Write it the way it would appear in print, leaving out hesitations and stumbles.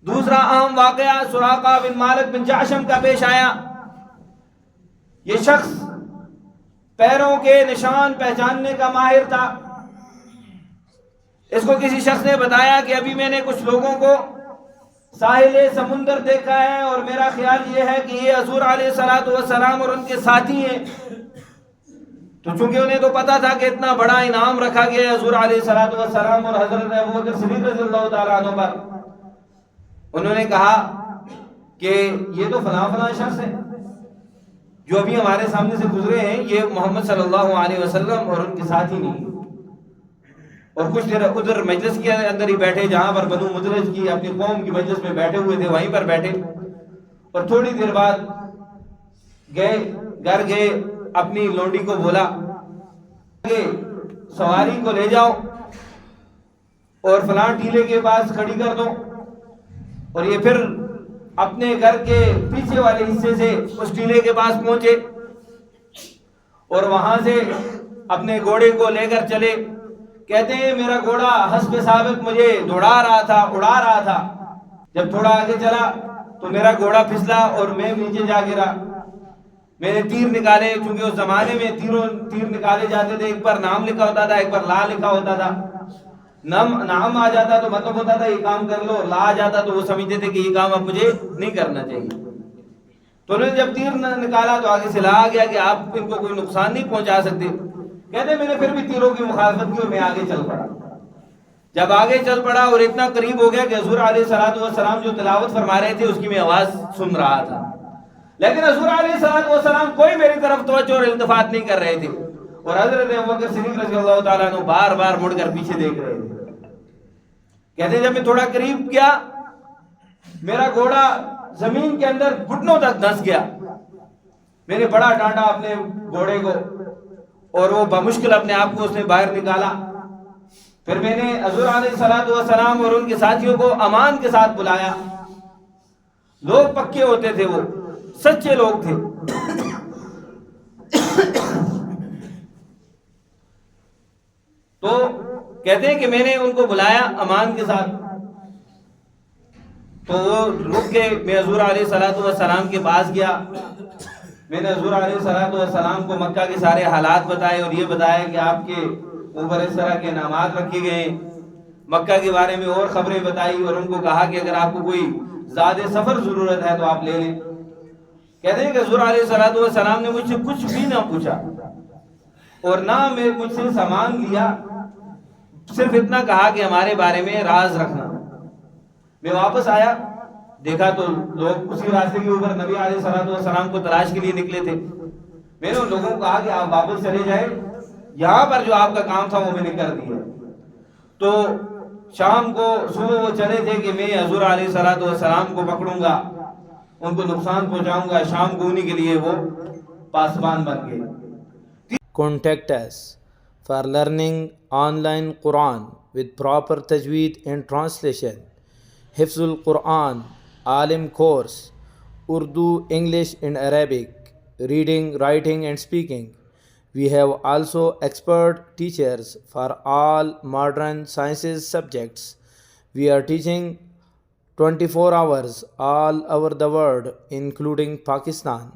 دوسرا اہم واقعہ سراقہ بن مالک بن جعشم کا پیش آیا. یہ شخص پیروں کے نشان پہچاننے کا ماہر تھا. اس کو کسی شخص نے بتایا کہ ابھی میں نے کچھ لوگوں کو ساحل سمندر دیکھا ہے اور میرا خیال یہ ہے کہ یہ حضور علیہ السلام اور ان کے ساتھی ہیں. تو چونکہ انہیں تو پتا تھا کہ اتنا بڑا انعام رکھا گیا ہے حضور علیہ السلام اور حضرت ابوبکر صدیق رضی اللہ تعالیٰ عنہ پر، انہوں نے کہا کہ یہ تو فلاں فلاں شخص ہے جو ابھی ہمارے سامنے سے گزرے ہیں، یہ محمد صلی اللہ علیہ وسلم اور ان کے ساتھی نہیں. اور کچھ دیر ادھر مجلس کے اندر ہی بیٹھے جہاں پر بنو مدرج کی اپنی قوم کی مجلس میں بیٹھے ہوئے تھے وہیں پر بیٹھے. اور تھوڑی دیر بعد گھر گئے، اپنی لونڈی کو بولا کہ سواری کو لے جاؤ اور فلاں ٹیلے کے پاس کھڑی کر دو. اور یہ پھر اپنے گھر کے پیچھے والے حصے سے اس ٹیلے کے پاس پہنچے اور وہاں سے اپنے گھوڑے کو لے کر چلے. کہتے ہیں میرا گھوڑا حسب سابق مجھے دوڑا رہا تھا، اڑا رہا تھا. جب تھوڑا آگے چلا تو میرا گھوڑا پھسلا اور میں نیچے جا گرا. میں نے تیر نکالے، چونکہ اس زمانے میں تیر نکالے جاتے تھے، ایک پر نام لکھا ہوتا تھا، ایک پر لا لکھا ہوتا تھا. نام آ جاتا تو مطلب ہوتا تھا یہ کام کر لو، لا آ جاتا تو وہ سمجھتے تھے کہ یہ کام اب مجھے نہیں کرنا چاہیے. تو انہوں نے جب تیر نکالا تو آگے سے لا آ گیا کہ آپ ان کو کوئی نقصان نہیں پہنچا سکتے. کہتے میں نے پھر بھی تیروں کی مخالفت کی اور میں آگے چل پڑا. جب آگے چل پڑا اور اتنا قریب ہو گیا کہ حضور علیہ السلام جو تلاوت فرما رہے تھے اس کی میں آواز سن رہا تھا، لیکن حضور علیہ السلام کوئی میری طرف توجہ اور التفات نہیں کر رہے تھے. اور حضرت ابوبکر صدیق رضی اللہ تعالیٰ عنہ بار بار مڑ کر پیچھے دیکھ رہے تھے. کہتے ہیں جب میں تھوڑا قریب کیا میرا گھوڑا زمین کے اندر گھٹنوں تک دھنس گیا. میں نے بڑا ڈانٹا اپنے گھوڑے کو اور وہ بمشکل اپنے آپ کو اس نے باہر نکالا. پھر میں نے حضور علیہ السلام اور ان کے ساتھیوں کو امان کے ساتھ بلایا. لوگ پکے ہوتے تھے، وہ سچے لوگ تھے. تو کہتے ہیں کہ میں نے ان کو بلایا امان کے ساتھ، تو وہ رک کے میں حضور علیہ السلام کے پاس گیا. میں نے حضور علیہ السلام کو مکہ کے سارے حالات بتائے اور یہ بتایا کہ آپ کے اوپر اس طرح کے انعامات رکھے گئے ہیں. مکہ کے بارے میں اور خبریں بتائی اور ان کو کہا کہ اگر آپ کو کوئی زیادہ سفر ضرورت ہے تو آپ لے لیں. کہتے ہیں کہ حضور علیہ السلام نے مجھ سے کچھ بھی نہ پوچھا اور نہ میں مجھ سے سامان لیا، صرف اتنا کہا کہ ہمارے بارے میں راز رکھنا. میں واپس آیا، دیکھا تو لوگ اسی راستے کے اوپر نبی علیہ السلام کو تلاش کے لیے نکلے تھے. میں نے ان لوگوں کو کہا کہ آپ واپس چلے جائیں، یہاں پر جو آپ کا کام تھا وہ میں نے کر دیا. تو شام کو صبح وہ چلے تھے کہ میں حضور علیہ السلام کو پکڑوں گا، ان کو نقصان پہنچاؤں گا. شام کو انہی کے لیے وہ پاسبان بن گئے. Contact us for learning online Quran with proper tajweed and translation, Hifzul Quran, Alim course, Urdu, English and Arabic, reading, writing and speaking. We have also expert teachers for all modern sciences subjects. We are teaching 24 hours all over the world, including Pakistan.